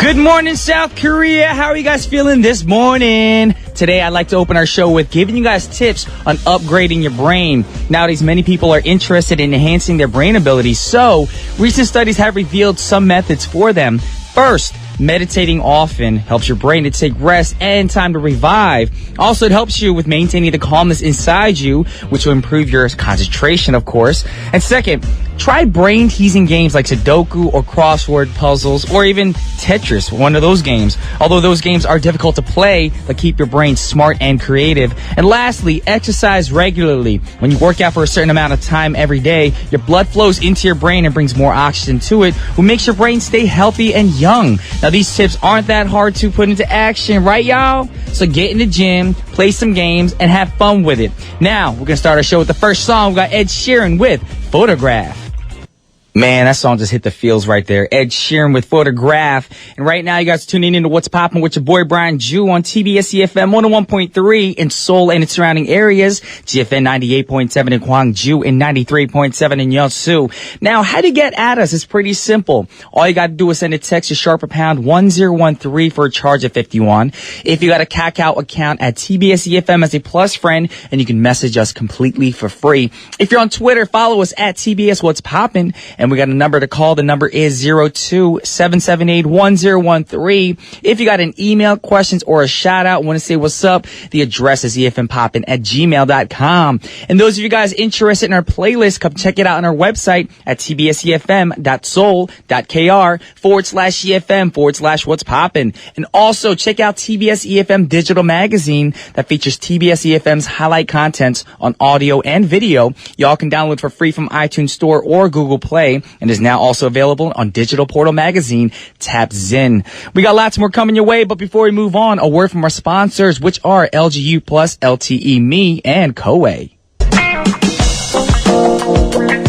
Good morning, South Korea. How are you guys feeling this morning? Today, I'd like to open our show with giving you guys tips on upgrading your brain. Nowadays, many people are interested in enhancing their brain abilities, so recent studies have revealed some methods for them. First, meditating often helps your brain to take rest and time to revive. Also, it helps you with maintaining the calmness inside you, which will improve your concentration, of course. And second, try brain-teasing games like Sudoku or crossword puzzles or even Tetris, one of those games. Although those games are difficult to play, they keep your brain smart and creative. And lastly, exercise regularly. When you work out for a certain amount of time every day, your blood flows into your brain and brings more oxygen to it, which makes your brain stay healthy and young. Now, these tips aren't that hard to put into action, right, y'all? So get in the gym, play some games, and have fun with it. Now, we're going to start our show with the first song. We got Ed Sheeran with Photograph. Man, that song just hit the feels right there. Ed Sheeran with Photograph. And right now, you guys are tuning into What's Poppin' with your boy Brian Jew on TBS EFM 101.3 in Seoul and its surrounding areas, GFN 98.7 in Gwangju and 93.7 in Yeosu. Now, how to get at us is pretty simple. All you got to do is send a text to sharp pound 1013 for a charge of 51. If you got a Kakao account at TBS EFM as a plus friend, and you can message us completely for free. If you're on Twitter, follow us at TBS What's Poppin'. And we got a number to call. The number is 02-778-1013. If you got an email, questions, or a shout out, want to say what's up, the address is efmpoppin@gmail.com. And those of you guys interested in our playlist, come check it out on our website at tbsefm.soul.kr/EFM/what's poppin'. And also check out TBS EFM Digital Magazine that features TBS EFM's highlight contents on audio and video. Y'all can download for free from iTunes Store or Google Play, and is now also available on Digital Portal Magazine, Tap Zin. We got lots more coming your way, but before we move on, a word from our sponsors, which are LGU Plus, LTE Me, and Koei.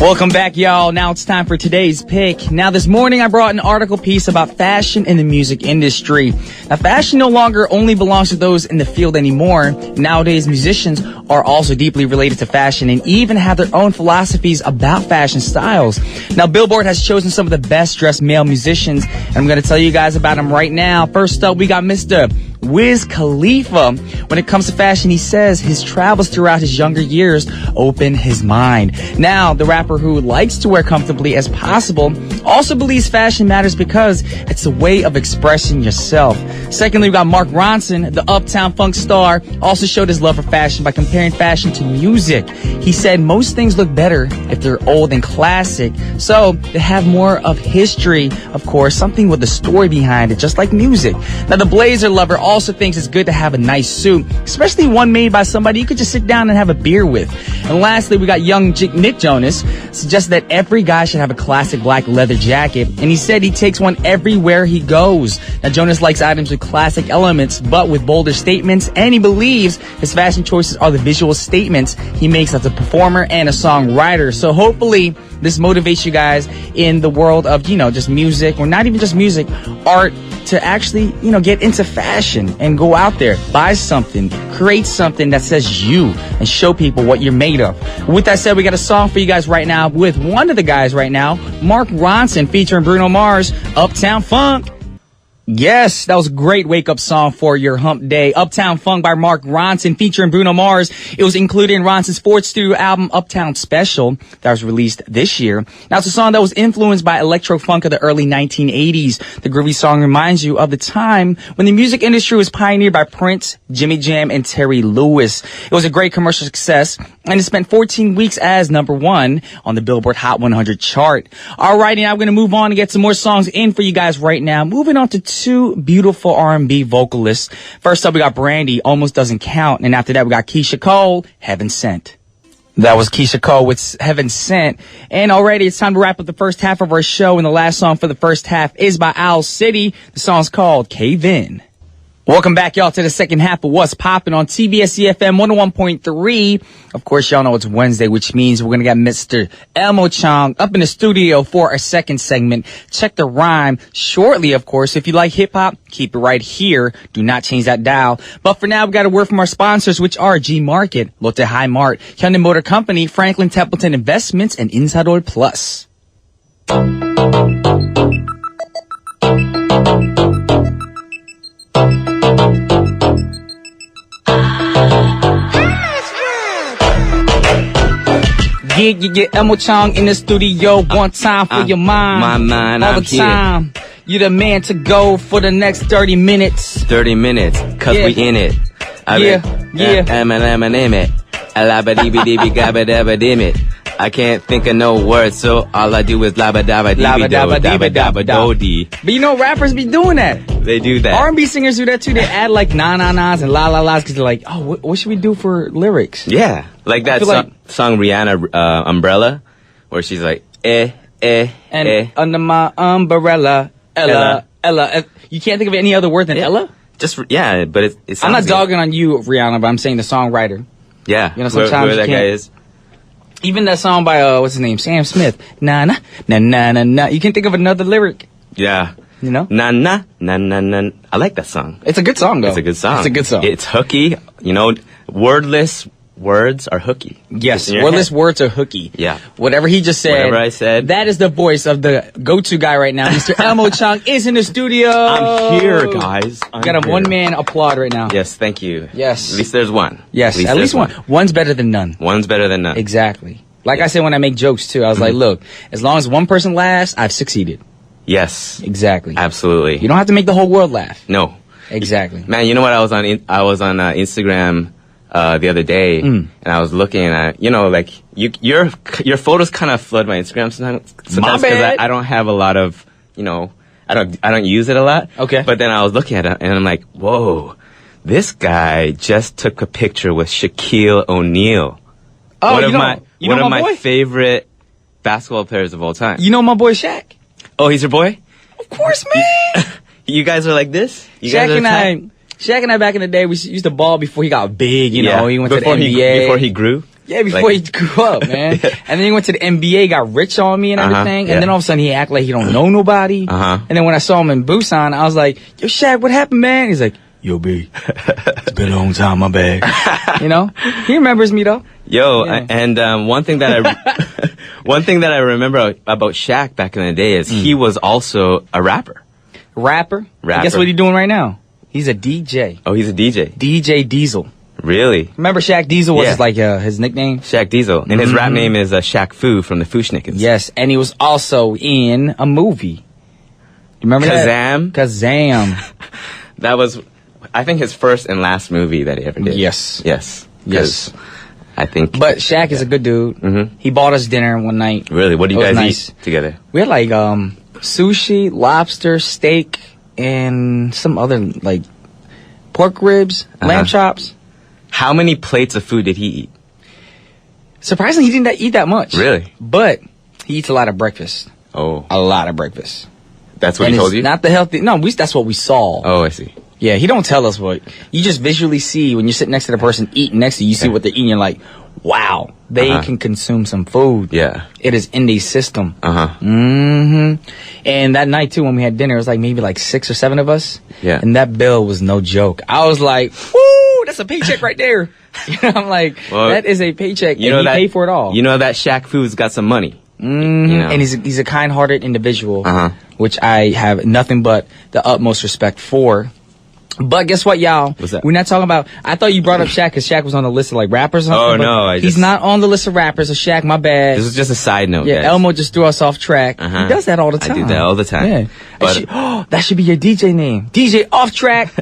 Welcome back, y'all. Now it's time for today's pick. Now, this morning I brought an article piece about fashion in the music industry. Now, fashion no longer only belongs to those in the field anymore. Nowadays, musicians are also deeply related to fashion and even have their own philosophies about fashion styles. Now, Billboard has chosen some of the best dressed male musicians, and I'm going to tell you guys about them right now. First up, we got Mr. Wiz Khalifa. When it comes to fashion, he says his travels throughout his younger years open his mind. Now, the rapper who likes to wear comfortably as possible also believes fashion matters because it's a way of expressing yourself. Secondly, we got Mark Ronson, the Uptown Funk star, also showed his love for fashion by comparing fashion to music. He said most things look better if they're old and classic, so they have more of history, of course, something with a story behind it, just like music. Now, the Blazer lover also thinks it's good to have a nice suit, especially one made by somebody you could just sit down and have a beer with. And lastly, we got young Nick Jonas, suggests that every guy should have a classic black leather jacket, and he said he takes one everywhere he goes. Now, Jonas likes items with classic elements, but with bolder statements, and he believes his fashion choices are the visual statements he makes as a performer and a songwriter. So hopefully this motivates you guys in the world of, just music, or not even just music, art, to actually, get into fashion and go out there, buy something, create something that says you, and show people what you're made of. With that said, we got a song for you guys right now with one of the guys right now, Mark Ronson, featuring Bruno Mars, Uptown Funk. Yes, that was a great wake-up song for your hump day. Uptown Funk by Mark Ronson featuring Bruno Mars. It was included in Ronson's fourth studio album, Uptown Special, that was released this year. Now, it's a song that was influenced by electro-funk of the early 1980s. The groovy song reminds you of the time when the music industry was pioneered by Prince, Jimmy Jam, and Terry Lewis. It was a great commercial success, and it spent 14 weeks as #1 on the Billboard Hot 100 chart. Alrighty, now we're going to move on and get some more songs in for you guys right now. Moving on to two beautiful R&B vocalists. First up, we got Brandy, Almost Doesn't Count. And after that, we got Keisha Cole, Heaven Sent. That was Keisha Cole with Heaven Sent. And already it's time to wrap up the first half of our show. And the last song for the first half is by Owl City. The song's called Cave In. Welcome back, y'all, to the second half of What's Poppin' on TBS EFM 101.3. Of course, y'all know it's Wednesday, which means we're going to get Mr. Elmo Chong up in the studio for our second segment. Check the rhyme shortly, of course. If you like hip-hop, keep it right here. Do not change that dial. But for now, we got a word from our sponsors, which are G Market, Lotte High Mart, Hyundai Motor Company, Franklin Templeton Investments, and Insador Plus. yeah. Elmo Chong in the studio. One time for your mind. My mind, all I'm the time. You're the man to go for the next 30 minutes. 30 minutes, cause we in it. Yeah. It. I can't think of no words, so all I do is labba dabba dee. But you know, rappers be doing that. They do that. R&B singers do that too. They add like na-na-nas and la-la-las because they're like, oh, what should we do for lyrics? Yeah, like that song Rihanna, Umbrella, where she's like, under my umbrella, Ella. You can't think of any other word than Ella? Just, yeah, but it's. I'm not dogging on you, Rihanna, but I'm saying the songwriter. Yeah, you know, sometimes whoever that guy is. Even that song by, what's his name? Sam Smith. Na na na na na na. You can think of another lyric. Yeah. You know? Na na na na na. I like that song. It's a good song, though. It's a good song. It's a good song. It's hooky. You know, wordless words are hooky. Yes, wordless words are hooky. Yeah. Whatever he just said. Whatever I said. That is the voice of the go-to guy right now. Mr. Elmo Chong is in the studio. I'm here, guys. Got a one-man applaud right now. Yes, thank you. Yes. At least there's one. Yes, at least one. One's better than none. One's better than none. Exactly. Like I said when I make jokes, too. I was like, look, as long as one person laughs, I've succeeded. Yes. Exactly. Absolutely. You don't have to make the whole world laugh. No. Exactly. Man, you know what? I was on Instagram the other day, and I was looking at, you know, like your photos kind of flood my Instagram sometimes because I don't have a lot of, you know, I don't use it a lot. Okay. But then I was looking at it and I'm like, whoa, this guy just took a picture with Shaquille O'Neal. Oh, one of my my favorite basketball players of all time. You know my boy Shaq? Oh, he's your boy? Of course, man. You guys are like this? Shaq and I back in the day, we used to ball before he got big, you know. He went to the NBA. Before he grew? Yeah, before he grew up, man. And then he went to the NBA, got rich on me and everything. And then all of a sudden he act like he don't know nobody. And then when I saw him in Busan, I was like, yo, Shaq, what happened, man? He's like, yo, B, it's been a long time, my bad. You know? He remembers me, though. Yo, and one thing that I remember about Shaq back in the day is he was also a rapper. Rapper? Guess what he's doing right now? He's a DJ. Oh, he's a DJ. DJ Diesel. Really? Remember Shaq Diesel was like his nickname? Shaq Diesel. And his rap name is Shaq Fu from the Fushnikins. Yes, and he was also in a movie. You remember Kazam? that? Kazam. That was, I think, his first and last movie that he ever did. Yes. I think. But Shaq is a good dude. He bought us dinner one night. Really? What do you guys eat together? We had like sushi, lobster, steak, and some other like pork ribs, lamb chops. How many plates of food did he eat? Surprisingly, he didn't eat that much. Really? But he eats a lot of breakfast. Oh. A lot of breakfast. That's what he told you? Not the healthy. No, that's what we saw. Oh, I see. Yeah, he don't tell us what. You just visually see when you're sitting next to the person eating next to you, you see what they're eating, you're like, wow, they can consume some food. Yeah. It is in the system. Uh-huh. And that night, too, when we had dinner, it was like maybe like 6 or 7 of us. Yeah. And that bill was no joke. I was like, woo, that's a paycheck right there. You know, I'm like, that is a paycheck. You know and he paid for it all. You know that Shaq Fu's got some money. You know? And he's a kind-hearted individual, which I have nothing but the utmost respect for. But guess what, y'all? What's that? We're not talking about... I thought you brought up Shaq because Shaq was on the list of like rappers or something. Oh, no. He's not on the list of rappers, so Shaq, my bad. This was just a side note, Yeah, guys. Elmo just threw us off track. He does that all the time. I do that all the time. Yeah. But, that should be your DJ name. DJ Off Track.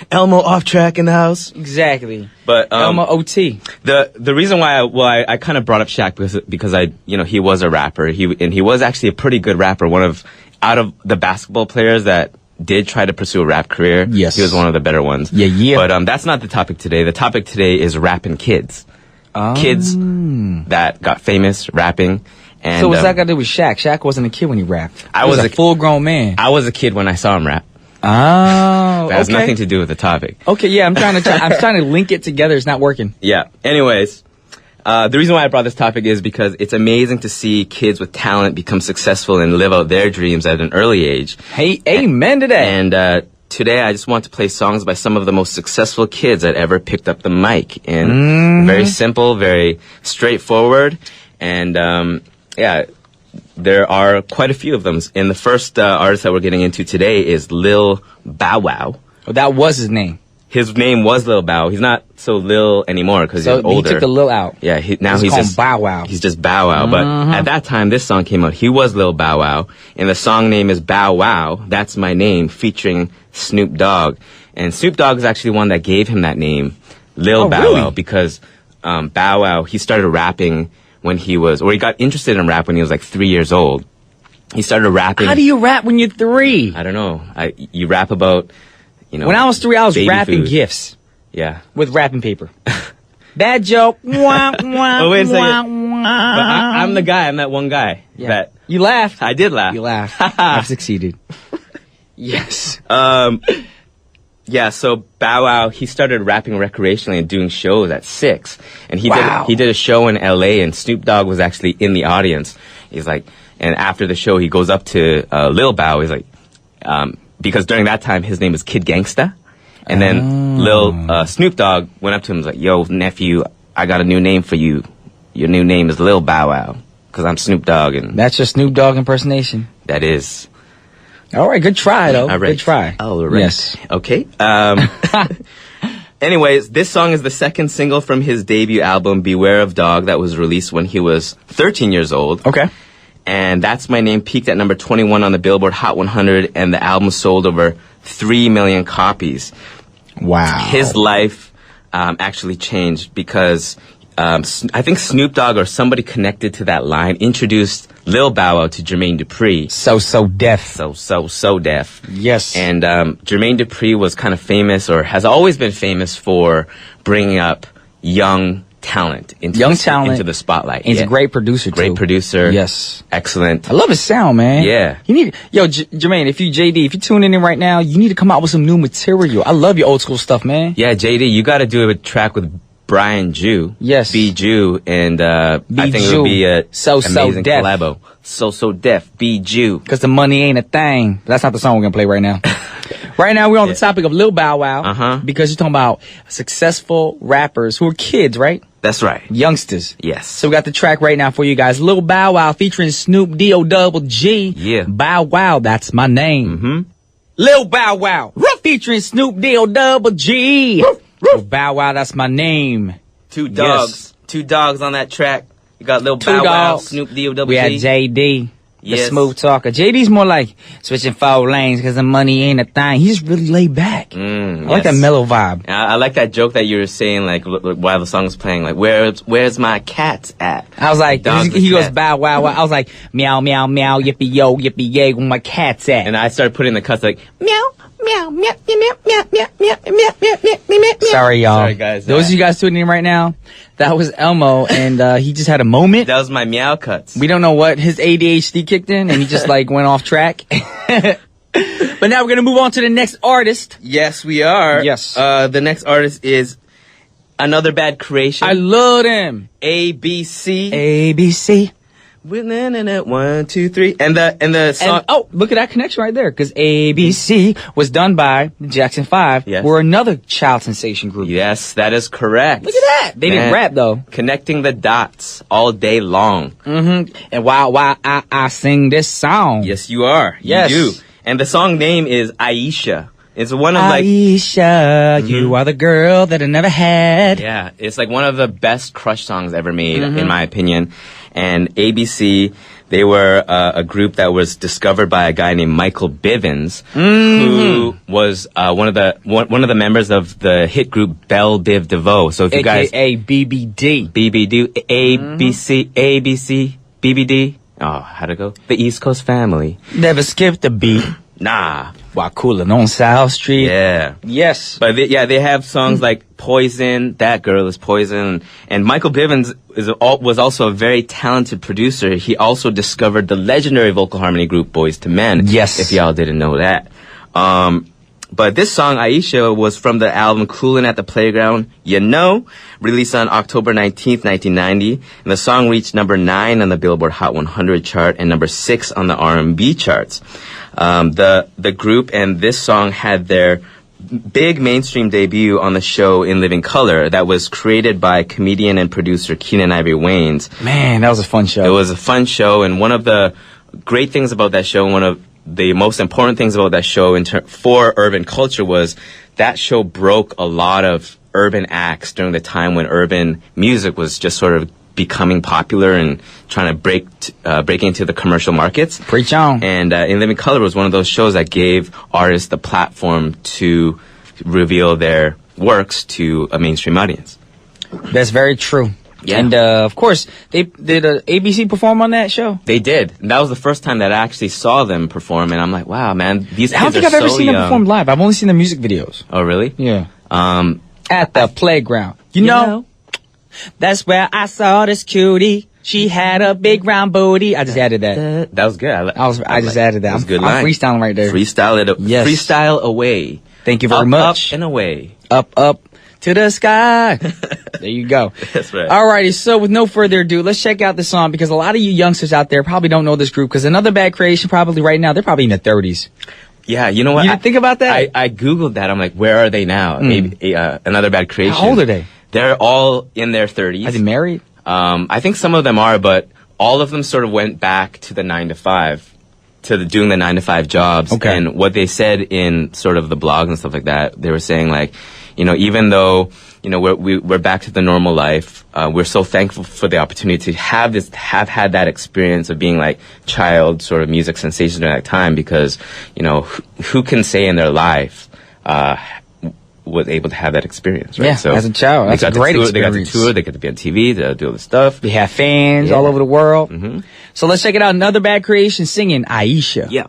Elmo Off Track in the house. Exactly. But Elmo OT. The reason why I kind of brought up Shaq because he was a rapper. He was actually a pretty good rapper. Out of the basketball players that did try to pursue a rap career. Yes. He was one of the better ones. Yeah. But that's not the topic today. The topic today is rapping kids. Kids that got famous rapping. And, so what's that got to do with Shaq? Shaq wasn't a kid when he rapped. He was a full-grown man. I was a kid when I saw him rap. Oh, that has nothing to do with the topic. Okay, yeah, I'm trying to link it together. It's not working. Yeah. Anyways, the reason why I brought this topic is because it's amazing to see kids with talent become successful and live out their dreams at an early age. Hey, amen to that. And today I just want to play songs by some of the most successful kids that ever picked up the mic. And very simple, very straightforward. And there are quite a few of them. And the first artist that we're getting into today is Lil Bow Wow. Oh, that was his name. his name was Lil Bow. He's not so Lil anymore because he's older. He took the Lil out. Yeah, now he's called just Bow Wow. He's just Bow Wow. But at that time, this song came out. He was Lil Bow Wow, and the song name is Bow Wow. That's my name, featuring Snoop Dogg. And Snoop Dogg is actually the one that gave him that name, Lil Bow Wow, because Bow Wow, he started rapping when he got interested in rap when he was like 3 years old. He started rapping. How do you rap when you're 3? I don't know. You rap about, When I was 3, I was wrapping food. gifts. Yeah. With wrapping paper. Bad joke. Wah, wah, Oh, wait a second. wah, But I'm the guy. I'm that one guy. Yeah. That You laughed. I did laugh. You laughed. I've succeeded. Yes. Yeah, so Bow Wow, he started rapping recreationally and doing shows at 6. And he did a show in LA, and Snoop Dogg was actually in the audience. He's like, and after the show, he goes up to Lil Bow. He's like, because during that time, his name was Kid Gangsta. And then Snoop Dogg went up to him and was like, yo, nephew, I got a new name for you. Your new name is Lil Bow Wow, because I'm Snoop Dogg. And That's your Snoop Dogg impersonation. that is. All right, good try, though. All right. Good try. All right. Yes. Okay. Anyways, this song is the second single from his debut album, Beware of Dog, that was released when he was 13 years old. Okay. And That's My Name peaked at number 21 on the Billboard Hot 100, and the album sold over 3 million copies. Wow. His life actually changed because I think Snoop Dogg or somebody connected to that line introduced Lil Bow Wow to Jermaine Dupri. So deaf. So deaf. Yes. And Jermaine Dupri was kind of famous, or has always been famous, for bringing up young talent into the spotlight. He's a great producer, too. Great producer. Yes. Excellent. I love his sound, man. Yeah. You need, Jermaine, if you're tuning in right now, you need to come out with some new material. I love your old school stuff, man. Yeah, JD, you got to do a track with Brian Jew. Yes. B Jew, and I think it would be a amazing deaf. collabo. So deaf. B Jew. Because the money ain't a thing. That's not the song we're going to play right now. Right now, we're on the topic of Lil Bow Wow. Uh-huh. Because you're talking about successful rappers who are kids, right? That's right. Youngsters. Yes. So we got the track right now for you guys. Lil Bow Wow featuring Snoop D-O-double-G. Yeah. Bow Wow, that's my name. Mm-hmm. Lil Bow Wow featuring Snoop D-O-double-G. Bow Wow, that's my name. Two dogs. Yes. Two dogs on that track. You got Lil Two Bow Wow, dogs. Snoop D-O-double-G. We had JD. The Yes. smooth talker. JD's more like switching 4 lanes because the money ain't a thing. He's just really laid back. I like that mellow vibe. I like that joke that you were saying, like, while the song was playing, like, where's my cats at? I was like, Dogs he with goes cats. bow wow wow. I was like, meow meow meow, yippee yo, yippee yay, where my cat's at? And I started putting the cuts like, meow, meow, meow, meow, meow, meow, meow, meow, meow, meow, meow, meow. Sorry, y'all. Sorry, guys. Those of you guys tuning in right now, that was Elmo, and he just had a moment. That was my meow cuts. We don't know what his ADHD kicked in, and he just like went off track. But now we're gonna move on to the next artist. Yes, we are. Yes. The next artist is another bad creation. I love him. ABC. ABC. 1, 2, 3. And the song. And, oh, look at that connection right there, because ABC was done by the Jackson 5. Yes. We're another child sensation group. Yes, that is correct. Look at that. They didn't rap though. Connecting the dots all day long. Mm-hmm. And while I sing this song. Yes, you are. Yes. You do. And the song name is Aisha. It's one of Aisha, you are the girl that I never had. Yeah, it's like one of the best crush songs ever made, in my opinion. And ABC, they were a group that was discovered by a guy named Michael Bivins, who was one of the members of the hit group Belle Biv DeVoe. So if you guys, AKA BBD. ABC, BBD. Oh, how'd it go? The East Coast Family. Never skipped a beat Nah. while cooling on South Street. Yeah. Yes. But they have songs like Poison, That Girl is Poison. And Michael Bivins was also a very talented producer. He also discovered the legendary vocal harmony group Boys to Men. Yes. If y'all didn't know that. But this song, Aisha, was from the album Coolin' at the Playground, You Know, released on October 19th, 1990. And the song reached number 9 on the Billboard Hot 100 chart and number 6 on the R&B charts. The group and this song had their big mainstream debut on the show In Living Color that was created by comedian and producer Keenan Ivory Wayans. Man, that was a fun show. It was a fun show, and one of the great things about that show, one of the most important things about that show for urban culture was that show broke a lot of urban acts during the time when urban music was just sort of becoming popular and trying to break into the commercial markets. Preach on. And In Living Color was one of those shows that gave artists the platform to reveal their works to a mainstream audience. That's very true. Yeah. And of course, they did ABC perform on that show. They did. And that was the first time that I actually saw them perform, and I'm like, wow, man, these kids are so young. I don't think I've ever seen them perform live. I've only seen the music videos. Oh, really? Yeah. At the playground. You know, that's where I saw this cutie. She had a big round booty. I just added that. That was good. I just added that. That was a good line. I'm freestyling right there. Yes. Freestyle away. Thank you very much. Up and away. Up to the sky. There you go. That's right. Alrighty, so with no further ado, let's check out the song because a lot of you youngsters out there probably don't know this group because Another Bad Creation probably right now, they're probably in their 30s. Yeah, you know what? You didn't think about that? I Googled that. I'm like, where are they now? Maybe Another Bad Creation. How old are they? They're all in their 30s. Are they married? I think some of them are, but all of them sort of went back to the 9 to 5, doing the 9 to 5 jobs. Okay. And what they said in sort of the blogs and stuff like that, they were saying like, you know, even though, you know, we're back to the normal life, we're so thankful for the opportunity to have had that experience of being like child sort of music sensations during that time because, you know, who can say in their life, was able to have that experience, right? Yeah, so as a child. That's a great experience. They got to tour, they got to be on TV, they do all this stuff. They have fans all over the world. Mm-hmm. So let's check it out. Another Bad Creation singing Aisha. Yeah.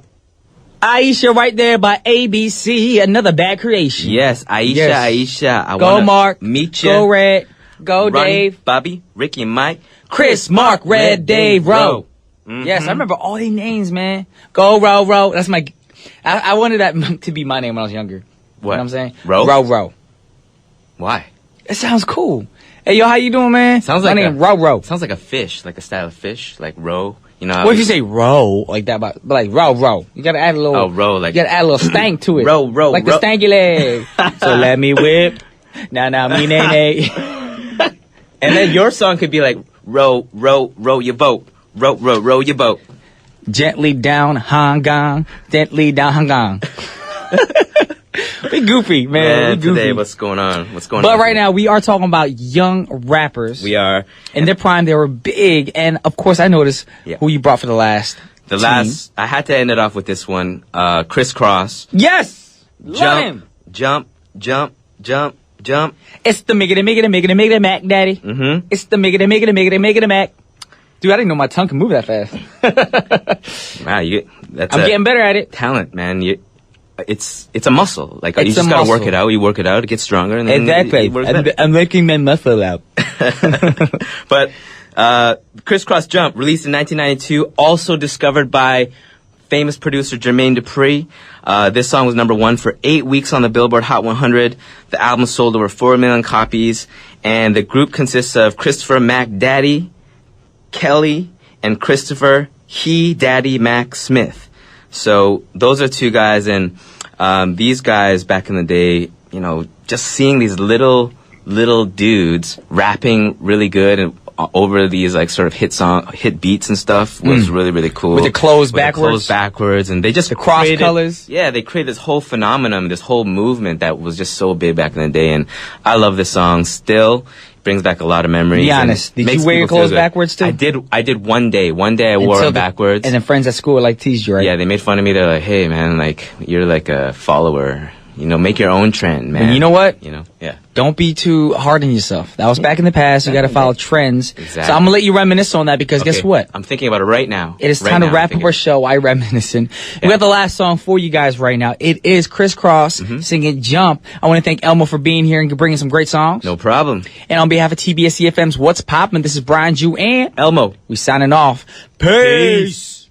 Aisha right there by ABC. Another Bad Creation. Yes, Aisha, yes. Aisha. I go Mark. Meet you. Go Red. Go Ronnie, Dave. Bobby, Ricky and Mike. Chris, Mark, Red, Dave, Ro. Mm-hmm. Yes, I remember all these names, man. Go Ro. That's my... I wanted that to be my name when I was younger. What? You know what I'm saying? Ro? Ro. Why? It sounds cool. Hey, yo, how you doing, man? Sounds like my name Ro. Sounds like a fish, like a style of fish, like roe. You know? What if you say row like that? But like row. You gotta add a little. Oh, row like. You gotta add a little stank to it. Row. Like the stanky leg. So let me whip. Now, me nay. And then your song could be like row your boat. Row your boat. Gently down Hong Kong. Gently down Hong Kong. We goofy, man. We goofy. Today, what's going on? But right now, we are talking about young rappers. We are. In their prime, they were big. And, of course, I noticed who you brought for the last team. I had to end it off with this one. Crisscross. Yes! Love him! Jump. It's the Miggity Mac, Daddy. Mm-hmm. It's the Miggity Mac. Dude, I didn't know my tongue could move that fast. Wow, I'm getting better at it. Talent, man. It's a muscle. Like you just gotta work it out. You work it out, it gets stronger, and then exactly. I'm making my muscle out. But Crisscross Jump, released in 1992, also discovered by famous producer Jermaine Dupri. This song was number 1 for 8 weeks on the Billboard Hot 100. The album sold over 4 million copies, and the group consists of Christopher Mac Daddy, Kelly, and Christopher Daddy Mac Smith. So those are 2 guys, and these guys back in the day, you know, just seeing these little dudes rapping really good and over these like sort of hit beats and stuff was really, really cool. With the clothes backwards. And they just the cross colors. Yeah, they created this whole phenomenon, this whole movement that was just so big back in the day. And I love this song still. Brings back a lot of memories. Be honest. Did you wear your clothes backwards too? I did one day. One day I wore them backwards. And then friends at school like teased you, right? Yeah, they made fun of me. They're like, hey man, like you're like a follower. You know, make your own trend, man. And you know what? You know, yeah. Don't be too hard on yourself. That was back in the past. You got to follow trends. Exactly. So I'm going to let you reminisce on that because guess what? I'm thinking about it right now. It is time to wrap up our show. Why reminiscing? Yeah. We got the last song for you guys right now. It is Crisscross singing Jump. I want to thank Elmo for being here and bringing some great songs. No problem. And on behalf of TBS EFM's What's Poppin', this is Brian, Jew, and Elmo. We signing off. Peace.